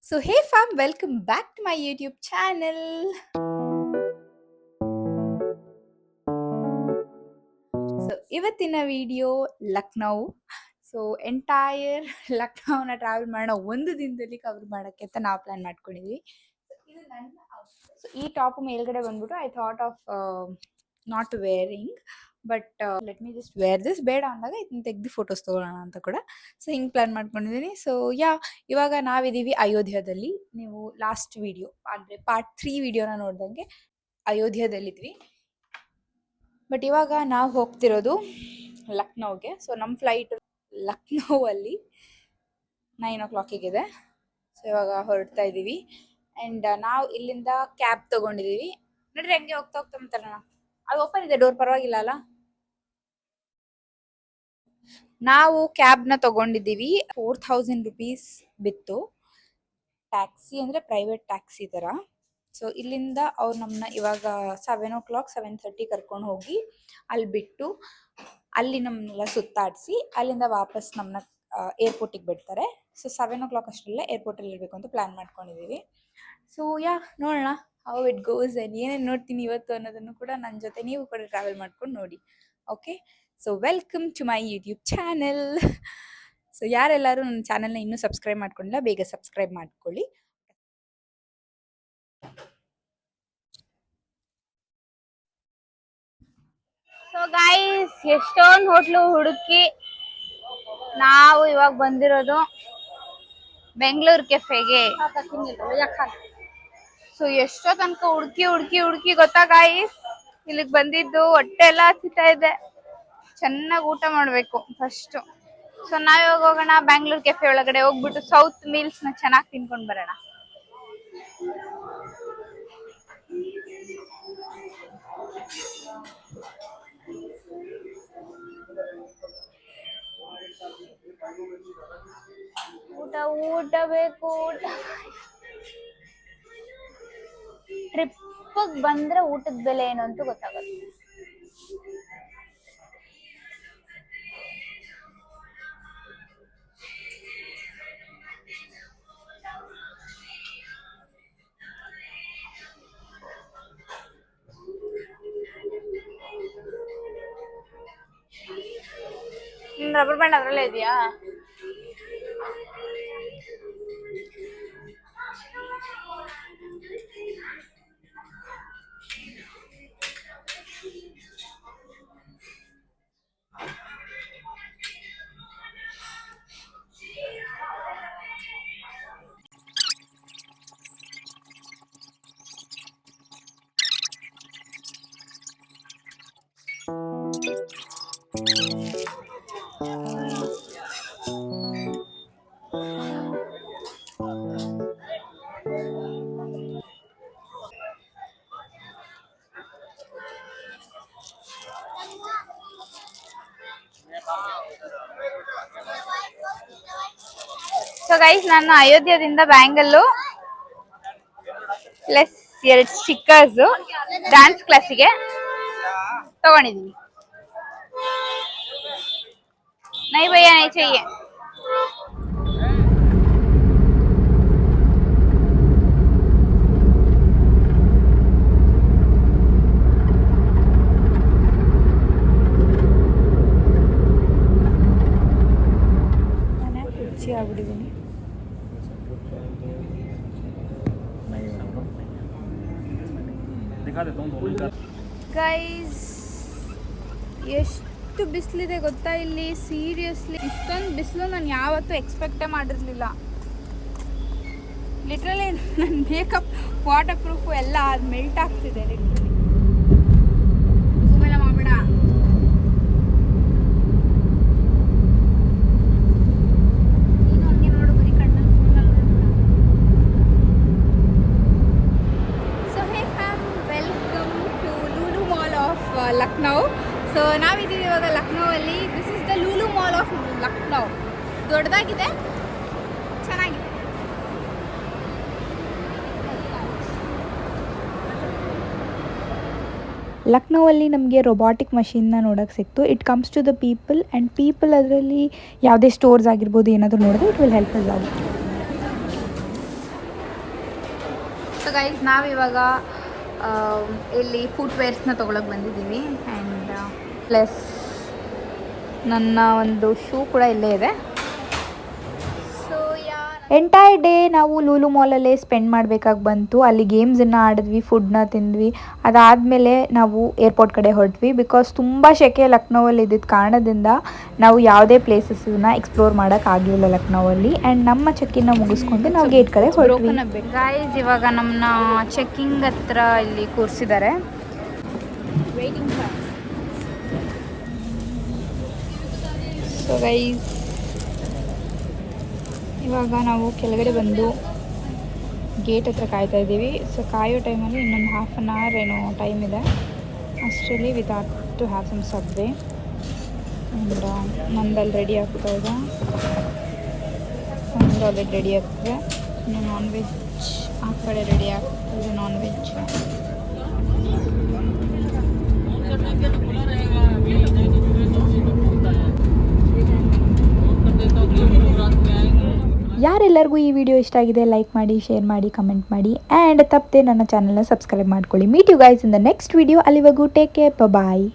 So, hey fam, welcome back to my YouTube channel. So, ಇವತ್ತಿನ video Lucknow. So entire ಲಕ್ನೌನ travel ಮಾಡೋಣ ಒಂದು ದಿನದಲ್ಲಿ ಕವರ್ ಮಾಡೋಕ್ಕೆ ಅಂತ ನಾವು ಪ್ಲಾನ್ ಮಾಡ್ಕೊಂಡಿದ್ವಿ. ಇದು ನನ್ನ ಸೊ ಈ ಟಾಪ್ ಮೇಲ್ಗಡೆ ಬಂದ್ಬಿಟ್ಟು I thought of not wearing, but let me just wear this. ಬೇಡ ಅಂದಾಗ ಇದನ್ನ ತೆಗೆದು ಫೋಟೋಸ್ ತೊಗೊಳ್ಳೋಣ ಅಂತ ಕೂಡ ಸೊ ಹಿಂಗೆ ಪ್ಲಾನ್ ಮಾಡ್ಕೊಂಡಿದ್ದೀನಿ. ಸೊ ಇವಾಗ ನಾವಿದ್ದೀವಿ ಅಯೋಧ್ಯದಲ್ಲಿ. ನೀವು ಲಾಸ್ಟ್ ವಿಡಿಯೋ ಅಂದರೆ ಪಾರ್ಟ್ 3 ವಿಡಿಯೋನ ನೋಡ್ದಂಗೆ ಅಯೋಧ್ಯದಲ್ಲಿದ್ವಿ. ಬಟ್ ಇವಾಗ ನಾವು ಹೋಗ್ತಿರೋದು ಲಕ್ನೌಗೆ. ಸೊ ನಮ್ಮ ಫ್ಲೈಟ್ ಲಕ್ನೌವಲ್ಲಿ 9 o'clock ಸೊ ಇವಾಗ ಹೊರಡ್ತಾ ಇದ್ದೀವಿ. ಆ್ಯಂಡ್ ನಾವು ಇಲ್ಲಿಂದ ಕ್ಯಾಬ್ ತೊಗೊಂಡಿದ್ದೀವಿ. ನೋಡ್ರಿ ಹಂಗೆ ಹೋಗ್ತಾ ಹೋಗ್ತಾ ಅಂತಾರಣ, ಅದು ಓಪನ್ ಇದೆ ಡೋರ್, ಪರವಾಗಿಲ್ಲ ಅಲ್ಲ. ನಾವು ಕ್ಯಾಬ್ನ ತೊಗೊಂಡಿದ್ದೀವಿ. 4000 rupees ಬಿತ್ತು. ಟ್ಯಾಕ್ಸಿ ಅಂದರೆ ಪ್ರೈವೇಟ್ ಟ್ಯಾಕ್ಸಿ ಥರ. ಸೊ ಇಲ್ಲಿಂದ ಅವ್ರು ನಮ್ಮನ್ನ ಇವಾಗ 7 o'clock 7:30 ಕರ್ಕೊಂಡು ಹೋಗಿ ಅಲ್ಲಿ ಬಿಟ್ಟು ಅಲ್ಲಿ ನಮ್ಮನ್ನೆಲ್ಲ ಸುತ್ತಾಡಿಸಿ ಅಲ್ಲಿಂದ ವಾಪಸ್ ನಮ್ಮನ್ನ ಏರ್ಪೋರ್ಟಿಗೆ ಬಿಡ್ತಾರೆ. ಸೊ 7 o'clock ಅಷ್ಟರಲ್ಲೇ ಏರ್ಪೋರ್ಟಲ್ಲಿ ಇರಬೇಕು ಅಂತ ಪ್ಲ್ಯಾನ್ ಮಾಡ್ಕೊಂಡಿದ್ದೀವಿ. ಸೊ ನೋಡೋಣ ಹೌ ಇಟ್ ಗೋಸ್ ಆ್ಯಂಡ್ ಏನೇನು ನೋಡ್ತೀನಿ ಇವತ್ತು ಅನ್ನೋದನ್ನು ಕೂಡ ನನ್ನ ಜೊತೆ ನೀವು ಕೂಡ ಟ್ರಾವೆಲ್ ಮಾಡ್ಕೊಂಡು ನೋಡಿ. Okay, so welcome to my YouTube channel. So ಯಾರೆಲ್ಲರೂ ನನ್ನ ಚಾನಲ್ನ ಇನ್ನೂ ಸಬ್ಸ್ಕ್ರೈಬ್ ಮಾಡ್ಕೊಂಡಿಲ್ಲ, ಬೇಗ ಸಬ್ಸ್ಕ್ರೈಬ್ ಮಾಡ್ಕೊಳ್ಳಿ. ಸೊ ಗೈಸ್, ಎಷ್ಟೊಂದು ಹೋಟ್ಲು ಹುಡುಕಿ ನಾವು ಇವಾಗ ಬಂದಿರೋದು ಬೆಂಗಳೂರು ಕೆಫೆಗೆ. ಸೊ ಎಷ್ಟೋ ತನಕ ಹುಡುಕಿ ಹುಡುಕಿ ಹುಡುಕಿ ಗೊತ್ತಾ ಗೈಸ್, ಇಲ್ಲಿಗೆ ಬಂದಿದ್ದು. ಹೊಟ್ಟೆ ಎಲ್ಲ ಹಸಿತಾ ಇದೆ, ಚೆನ್ನಾಗಿ ಊಟ ಮಾಡಬೇಕು ಫಸ್ಟು. ಸೊ ನಾವಿವಾಗ ಹೋಗೋಣ ಬೆಂಗಳೂರು ಕೆಫೆ ಒಳಗಡೆ, ಹೋಗ್ಬಿಟ್ಟು ಸೌತ್ ಮೀಲ್ಸ್ನ ಚೆನ್ನಾಗಿ ತಿನ್ಕೊಂಡು ಬರೋಣ. ಊಟ ಊಟ ಬೇಕು, ಊಟ. ಟ್ರಿಪ್ ಬಂದ್ರೆ ಊಟದ ಬೆಲೆ ಏನು ಅಂತ ಗೊತ್ತಾಗುತ್ತೆ. ರಬ್ಬರ್ ಬ್ಯಾಂಡ್ ಅದ್ರಲ್ಲೇ ಇದೆಯಾ? ಸೊ ಗೈಸ್, ನಾನು ಅಯೋಧ್ಯದಿಂದ ಬ್ಯಾಂಗಲ್ಲು ಪ್ಲಸ್ 2 ಸ್ಟಿಕ್ಕರ್ಸ್ ಡ್ಯಾನ್ಸ್ ಕ್ಲಾಸಿಗೆ ತಗೊಂಡಿದ್ದೀನಿ. ನೈ ಭಯ್ಯ ನೈ ಚಹಿಯೆ. ನಾನು ಖುಷಿ ಆಗ್ಬಿಟ್ಟಿದ್ದೀನಿ. ಗೈಸ್, ಎಷ್ಟು ಬಿಸಿಲಿದೆ ಗೊತ್ತಾ ಇಲ್ಲಿ. ಸೀರಿಯಸ್ಲಿ ಇಷ್ಟೊಂದು ಬಿಸಿಲು ನಾನು ಯಾವತ್ತೂ ಎಕ್ಸ್ಪೆಕ್ಟೇ ಮಾಡಿರಲಿಲ್ಲ. ಲಿಟ್ರಲಿ ನನ್ನ ಮೇಕಪ್ ವಾಟರ್ ಪ್ರೂಫು ಎಲ್ಲ ಅದು ಮೆಲ್ಟ್ ಆಗ್ತಿದೆ. ಲಿಟ್ರಲಿ ಸುಮ್ಮೆಲ್ಲ ಮಾಡಬೇಡ. ನೀನು ಹಂಗೆ ನೋಡು, ಬರೀ ಕಣ್ಣಲ್ಲಿ ಫೋನಲ್ಲಿ ನೋಡ್ಬೇಡ. So hey fam, welcome to Lulu mall of Lucknow. So ನಾವಿದ್ದೀವಿ ಇವಾಗ ಲಕ್ನೌವಲ್ಲಿ. This is the Lulu mall of Lucknow. ದೊಡ್ಡದಾಗಿದೆ, ಚೆನ್ನಾಗಿದೆ. ಲಕ್ನೌವಲ್ಲಿ ನಮಗೆ ರೊಬಾಟಿಕ್ ಮಷೀನ್ನ ನೋಡೋಕ್ಕೆ ಸಿಕ್ತು. It comes to the people and people ಅದರಲ್ಲಿ ಯಾವುದೇ ಸ್ಟೋರ್ಸ್ ಆಗಿರ್ಬೋದು ಏನಾದರೂ ನೋಡಿದ್ರೆ it will help us out. So guys ನಾವಿವಾಗ ಇಲ್ಲಿ ಫುಟ್ವೇರ್ಸ್ನ ತೊಗೊಳಕ್ಕೆ ಬಂದಿದ್ದೀವಿ ಆ್ಯಂಡ್ ಪ್ಲಸ್ ನನ್ನ ಒಂದು ಶೂ ಕೂಡ ಇಲ್ಲೇ ಇದೆ. ಎಂಟೈರ್ ಡೇ ನಾವು ಲೂಲು ಮಾಲಲ್ಲೇ ಸ್ಪೆಂಡ್ ಮಾಡಬೇಕಾಗಿ ಬಂತು. ಅಲ್ಲಿ ಗೇಮ್ಸನ್ನು ಆಡಿದ್ವಿ, ಫುಡ್ನ ತಿಂದ್ವಿ. ಅದಾದಮೇಲೆ ನಾವು ಏರ್ಪೋರ್ಟ್ ಕಡೆ ಹೊರಟ್ವಿ. ಬಿಕಾಸ್ ತುಂಬ ಸೆಕೆ ಲಕ್ನೋವಲ್ಲಿ ಇದ್ದಿದ್ದ ಕಾರಣದಿಂದ ನಾವು ಯಾವುದೇ ಪ್ಲೇಸಸ್ಸನ್ನ ಎಕ್ಸ್ಪ್ಲೋರ್ ಮಾಡೋಕ್ಕಾಗಲಿಲ್ಲ ಲಕ್ನೋವಲ್ಲಿ. ಆ್ಯಂಡ್ ನಮ್ಮ ಚೆಕ್ಕಿನ ಮುಗಿಸ್ಕೊಂಡು ನಾವು ಗೇಟ್ ಕಡೆ ಹೊರಟ್ವಿ. ಗೈಸ್ ಇವಾಗ ನಮ್ಮನ್ನ ಚೆಕ್ಕಿಂಗ್ ಹತ್ರ ಇಲ್ಲಿ ಕೂರಿಸಿದ್ದಾರೆ. ಸೊ ಗೈಸ್ ಇವಾಗ ನಾವು ಕೆಳಗಡೆ ಬಂದು ಗೇಟ್ ಹತ್ರ ಕಾಯ್ತಾ ಇದ್ದೀವಿ. ಸೊ ಕಾಯೋ ಟೈಮಲ್ಲಿ ಇನ್ನೊಂದು 1/2 an hour ಏನೋ ಟೈಮ್ ಇದೆ. ಅಷ್ಟರಲ್ಲಿ we thought to have some subway. And ನಂದಲ್ಲಿ ರೆಡಿ ಆಗ್ತಾ ಇದೆ, ನಂದು ಆಲ್ರೆಡಿ ರೆಡಿ ಆಗ್ತದೆ. ಇನ್ನು ನಾನ್ ವೆಜ್ ಆ ಕಡೆ ರೆಡಿ ಆಗ್ತದೆ, ನಾನ್ ವೆಜ್. ಯಾರೆಲ್ಲರಿಗೂ ಈ ವಿಡಿಯೋ ಇಷ್ಟ ಆಗಿದೆ ಲೈಕ್ ಮಾಡಿ, ಶೇರ್ ಮಾಡಿ, ಕಮೆಂಟ್ ಮಾಡಿ ಆ್ಯಂಡ್ ತಪ್ಪದೆ ನನ್ನ ಚಾನಲ್ನ ಸಬ್ಸ್ಕ್ರೈಬ್ ಮಾಡ್ಕೊಳ್ಳಿ. Meet you guys in the next video. ಅಲ್ಲಿವರೆಗೂ ಟೇಕ್ ಕೇರ್, ಬಾಯ್.